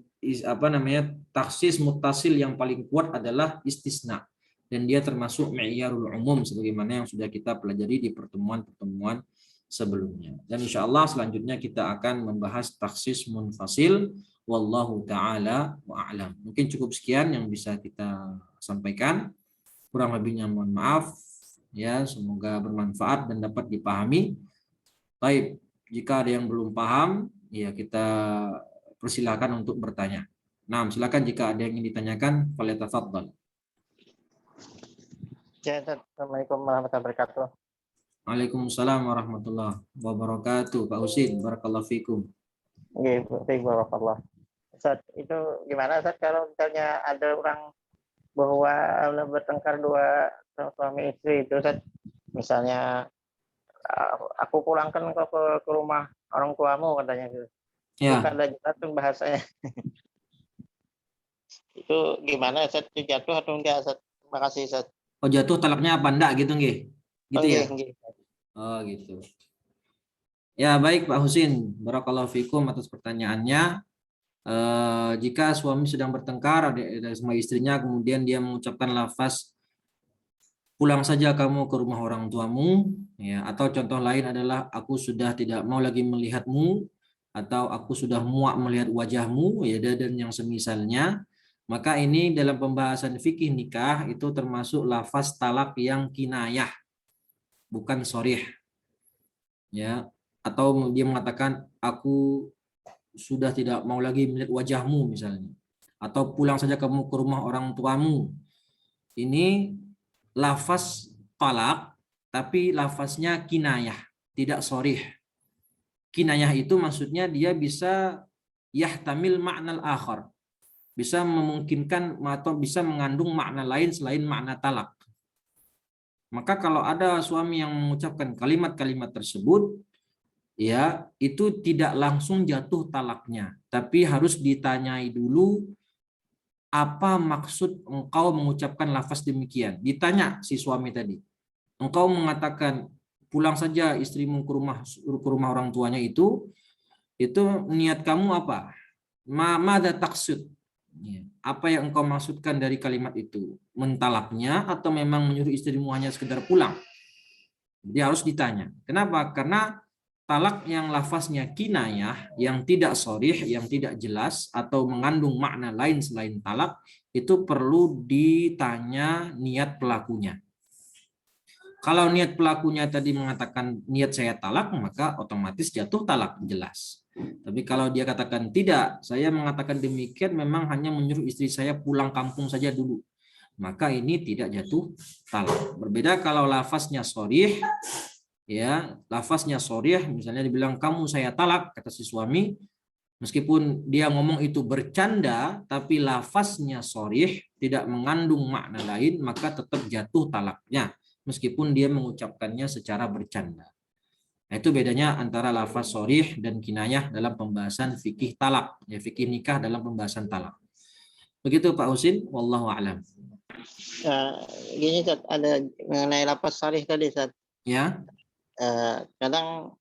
taksis muttasil yang paling kuat adalah istisna, dan dia termasuk mi'yarul umum sebagaimana yang sudah kita pelajari di pertemuan-pertemuan sebelumnya. Dan insya Allah selanjutnya kita akan membahas taksis munfasil. Wallahu ta'ala wa'alam. Mungkin cukup sekian yang bisa kita sampaikan. Kurang lebihnya mohon maaf. Ya, semoga bermanfaat dan dapat dipahami. Baik, jika ada yang belum paham, ya kita persilakan untuk bertanya. Nah, silakan jika ada yang ingin ditanyakan, falyatafaddal. Ya, Assalamualaikum warahmatullahi wabarakatuh. Waalaikumsalam warahmatullahi wabarakatuh. Pak Husin, barakallahu fikum. Iya, barakallah. Ustaz, itu gimana Ustaz kalau misalnya ada orang bahwa bertengkar 2 suami istri itu Ustaz, misalnya aku pulangkan ke rumah orang tuamu katanya gitu. Ya. Bukan ada jatuh bahasanya. Itu gimana Ustaz, jatuh atau enggak Ustaz? Terima kasih Ustaz. Oh, jatuh talaknya apa enggak gitu nggih? Gitu ya? Nggih. Oh, gitu. Ya, baik Pak Husin, barakallahu fikum atas pertanyaannya. Jika suami sedang bertengkar sama istrinya, kemudian dia mengucapkan lafaz pulang saja kamu ke rumah orang tuamu, ya, atau contoh lain adalah aku sudah tidak mau lagi melihatmu, atau aku sudah muak melihat wajahmu, ya, dan yang semisalnya, maka ini dalam pembahasan fikih nikah itu termasuk lafaz talak yang kinayah, bukan sharih, ya. Atau dia mengatakan aku sudah tidak mau lagi melihat wajahmu misalnya, atau pulang saja kamu ke rumah orang tuamu. Ini lafaz talak, tapi lafaznya kinayah, tidak sharih. Kinayah itu maksudnya dia bisa yahtamil ma'nal akhar, bisa memungkinkan atau bisa mengandung makna lain selain makna talak. Maka kalau ada suami yang mengucapkan kalimat-kalimat tersebut, ya itu tidak langsung jatuh talaknya, tapi harus ditanyai dulu apa maksud engkau mengucapkan lafaz demikian. Ditanya si suami tadi, engkau mengatakan pulang saja istrimu ke rumah orang tuanya itu niat kamu apa? Mada taksud? Ya, apa yang engkau maksudkan dari kalimat itu? Mentalaknya atau memang menyuruh istrimu hanya sekedar pulang? Dia harus ditanya. Kenapa? Karena talak yang lafaznya kinayah, yang tidak sharih, yang tidak jelas, atau mengandung makna lain selain talak, itu perlu ditanya niat pelakunya. Kalau niat pelakunya tadi mengatakan niat saya talak, maka otomatis jatuh talak, jelas. Tapi kalau dia katakan tidak, saya mengatakan demikian memang hanya menyuruh istri saya pulang kampung saja dulu, maka ini tidak jatuh talak. Berbeda kalau lafaznya sharih, ya lafaznya sharih, misalnya dibilang kamu saya talak, kata si suami, meskipun dia ngomong itu bercanda, tapi lafaznya sharih, tidak mengandung makna lain, maka tetap jatuh talaknya, meskipun dia mengucapkannya secara bercanda. Nah, itu bedanya antara lafaz sharih dan kinayah dalam pembahasan fikih talak, ya fikih nikah dalam pembahasan talak. Begitu Pak Husin, wallahu a'lam. Gini Ustaz, ada mengenai lapas sharih tadi Ustaz. Ya. Kadang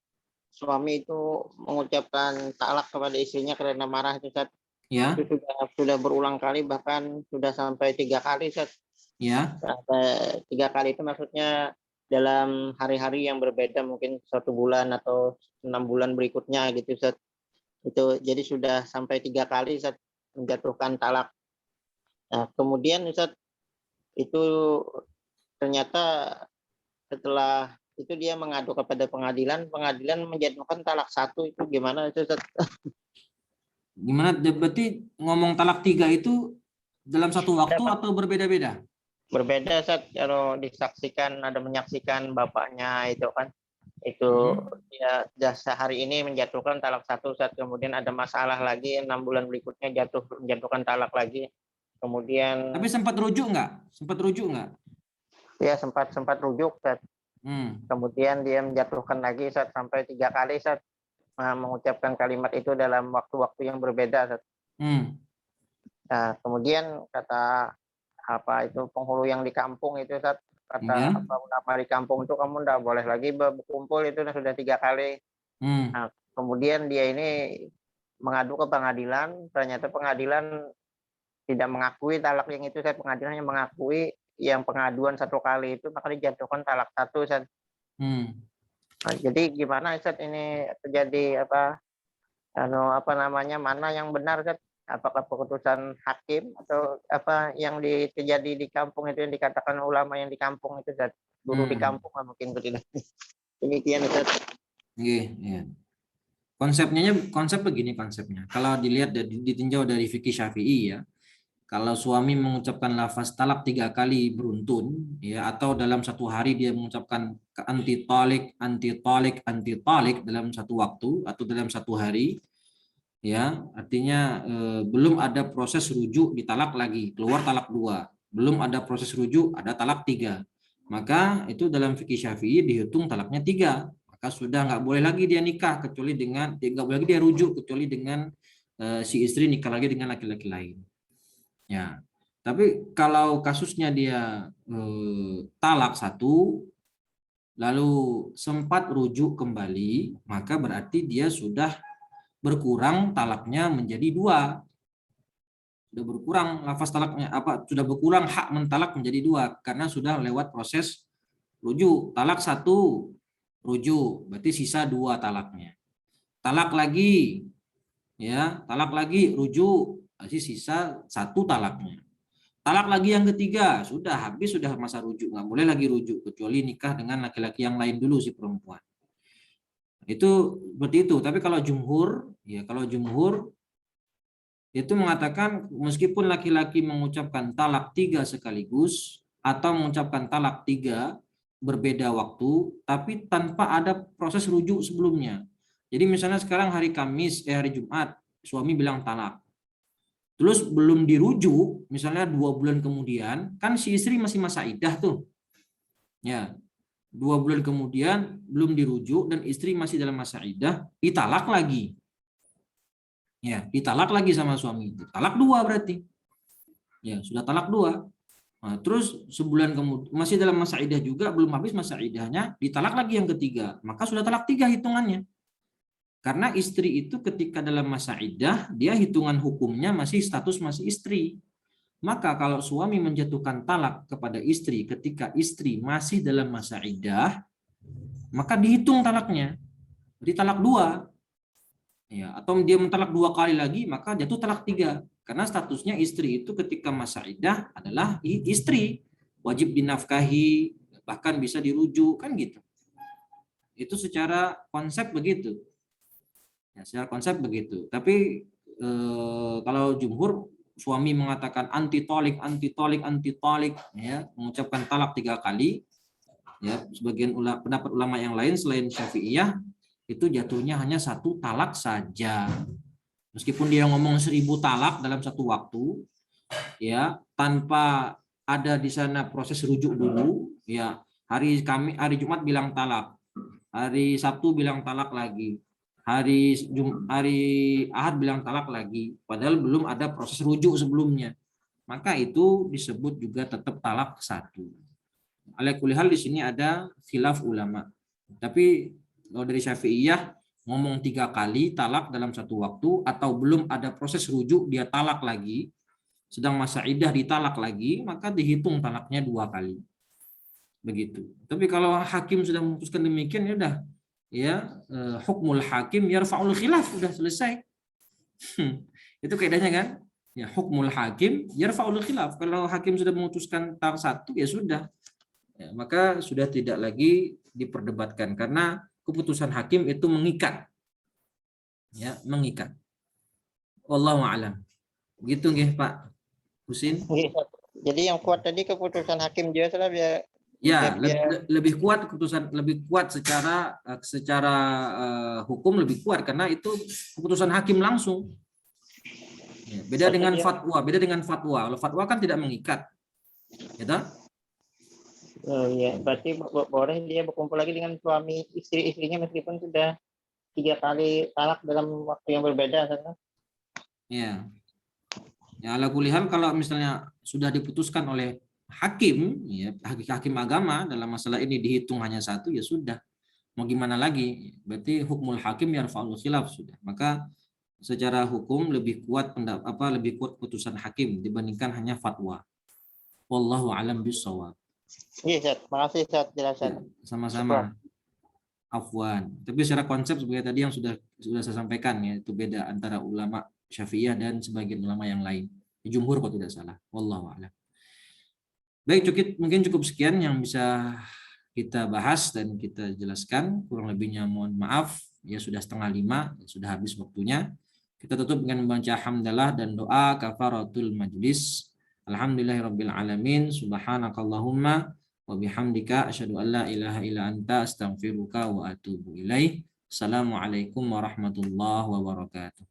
suami itu mengucapkan talak kepada istrinya karena marah Ustaz. Ya. Itu sudah berulang kali, bahkan sudah sampai 3 kali Ustaz. Ya. Sampai 3 kali itu maksudnya dalam hari-hari yang berbeda, mungkin 1 bulan atau 6 bulan berikutnya gitu Ustaz. Itu jadi sudah sampai 3 kali Ustaz menjatuhkan talak. Nah, kemudian Ustaz itu ternyata setelah itu dia mengadu kepada pengadilan menjatuhkan talak 1, itu gimana itu Ustaz? Gimana? Berarti ngomong talak 3 itu dalam satu waktu atau berbeda-beda? Berbeda Ustaz, kalau disaksikan, ada menyaksikan bapaknya itu kan, itu ya sehari ini menjatuhkan talak 1 Ustaz, kemudian ada masalah lagi 6 bulan berikutnya menjatuhkan talak lagi. Kemudian Tapi sempat rujuk nggak? Sempat rujuk nggak? ya sempat rujuk Ustaz. Kemudian dia menjatuhkan lagi Ustaz, sampai 3 kali Ustaz, mengucapkan kalimat itu dalam waktu-waktu yang berbeda Ustaz. Nah, kemudian kata penghulu yang di kampung itu Ustaz, kata ulama di kampung itu, kamu enggak boleh lagi berkumpul, itu sudah 3 kali. Nah, kemudian dia ini mengadu ke pengadilan, ternyata pengadilan tidak mengakui talak yang itu Ustaz, pengadilan hanya mengakui yang pengaduan 1 kali itu, maka dijatuhkan talak 1 Ustaz. Nah, jadi gimana Ustaz ini terjadi mana yang benar Ustaz? Apakah keputusan hakim atau apa yang terjadi di kampung itu, yang dikatakan ulama yang di kampung itu Ustaz? Guru di kampung mungkin tidak. Demikian Ustaz. Iya. Konsep begini konsepnya. Kalau dilihat ditinjau dari fikih Syafi'i ya, kalau suami mengucapkan lafaz talak 3 kali beruntun, ya, atau dalam satu hari dia mengucapkan anti talik dalam satu waktu atau dalam satu hari, ya, artinya belum ada proses rujuk ditalak lagi, keluar talak 2, belum ada proses rujuk, ada talak 3, maka itu dalam fikih Syafi'i dihitung talaknya 3, maka sudah nggak boleh lagi dia nikah kecuali dengan, nggak boleh lagi dia rujuk kecuali dengan si istri nikah lagi dengan laki-laki lain. Ya, tapi kalau kasusnya dia talak 1 lalu sempat rujuk kembali, maka berarti dia sudah berkurang talaknya menjadi 2. Sudah berkurang lafaz talaknya, sudah berkurang hak mentalak menjadi 2 karena sudah lewat proses rujuk. Talak 1 rujuk, berarti sisa 2 talaknya. Talak lagi, ya, talak lagi rujuk, masih sisa 1 talaknya. Talak lagi yang ketiga, sudah habis, sudah masa rujuk, nggak boleh lagi rujuk kecuali nikah dengan laki-laki yang lain dulu si perempuan. Itu seperti itu. Tapi kalau jumhur, ya kalau jumhur itu mengatakan meskipun laki-laki mengucapkan talak 3 sekaligus atau mengucapkan talak 3 berbeda waktu, tapi tanpa ada proses rujuk sebelumnya. Jadi misalnya sekarang hari Kamis, hari Jumat, suami bilang talak. Terus belum dirujuk, misalnya 2 bulan kemudian, kan si istri masih masa iddah tuh. Ya. 2 bulan kemudian belum dirujuk dan istri masih dalam masa iddah, ditalak lagi. Ya, ditalak lagi sama suami. Talak 2 berarti. Ya, sudah talak 2. Nah, terus sebulan kemudian masih dalam masa iddah juga, belum habis masa iddahnya, ditalak lagi yang ketiga. Maka sudah talak 3 hitungannya. Karena istri itu ketika dalam masa iddah, dia hitungan hukumnya masih status masih istri. Maka kalau suami menjatuhkan talak kepada istri ketika istri masih dalam masa iddah, maka dihitung talaknya. Ditalak 2. Ya, atau dia mentalak 2 kali lagi, maka jatuh talak 3. Karena statusnya istri itu ketika masa iddah adalah istri. Wajib dinafkahi, bahkan bisa dirujuk, kan gitu. Itu secara konsep begitu. Ya, secara konsep begitu. Tapi kalau jumhur suami mengatakan anti tolik, ya, mengucapkan talak 3 kali, ya, sebagian pendapat ulama yang lain selain Syafi'iyah itu jatuhnya hanya 1 talak saja. Meskipun dia ngomong 1000 talak dalam satu waktu, ya, tanpa ada di sana proses rujuk dulu, ya, hari Jumat bilang talak, hari Sabtu bilang talak lagi, hari Ahad bilang talak lagi, padahal belum ada proses rujuk sebelumnya, maka itu disebut juga tetap talak 1. Ala kulli hal di sini ada khilaf ulama. Tapi kalau dari Syafi'iyah ngomong 3 kali talak dalam satu waktu atau belum ada proses rujuk dia talak lagi, sedang masa iddah ditalak lagi, maka dihitung talaknya 2 kali. Begitu. Tapi kalau hakim sudah memutuskan demikian, ya udah, ya, hukmul hakim yarfa'ul khilaf, udah selesai. Itu kaidahnya kan? Ya, hukmul hakim yarfa'ul khilaf. Kalau hakim sudah memutuskan talak 1, ya sudah. Ya, maka sudah tidak lagi diperdebatkan karena keputusan hakim itu mengikat. Ya, mengikat. Wallahu a'lam. Gitu nggih Pak Husin? Jadi yang kuat tadi keputusan hakim juga salah biar Ya, biar lebih kuat keputusan, lebih kuat secara hukum, lebih kuat karena itu keputusan hakim langsung. Ya, beda dengan fatwa, Kalau fatwa kan tidak mengikat. Gitu? Oh iya, berarti boleh dia berkumpul lagi dengan suami istrinya meskipun sudah 3 kali talak dalam waktu yang berbeda, kan? Ya. Ya, ala kulli hal kalau misalnya sudah diputuskan oleh hakim, ya, hakim agama dalam masalah ini dihitung hanya 1, ya sudah. Mau gimana lagi? Berarti hukmul hakim yarfa'ul khilaf sudah. Maka secara hukum lebih kuat lebih kuat putusan hakim dibandingkan hanya fatwa. Wallahu a'lam bishawab. Iya, Ustaz. Makasih Ustaz jelasan. Ya, sama-sama. Afwan. Tapi secara konsep sebagai tadi yang sudah saya sampaikan, ya, itu beda antara ulama Syafi'iyah dan sebagian ulama yang lain. Jumhur kalau tidak salah. Wallahu a'lam. Baik, mungkin cukup sekian yang bisa kita bahas dan kita jelaskan. Kurang lebihnya mohon maaf. Ya sudah 4:30, sudah habis waktunya. Kita tutup dengan membaca hamdalah dan doa kafaratul majlis. Alhamdulillahirabbil alamin. Subhanakallahumma wa bihamdika asyhadu an la ilaha illa anta astaghfiruka wa atubu ilaih. Assalamualaikum warahmatullahi wabarakatuh.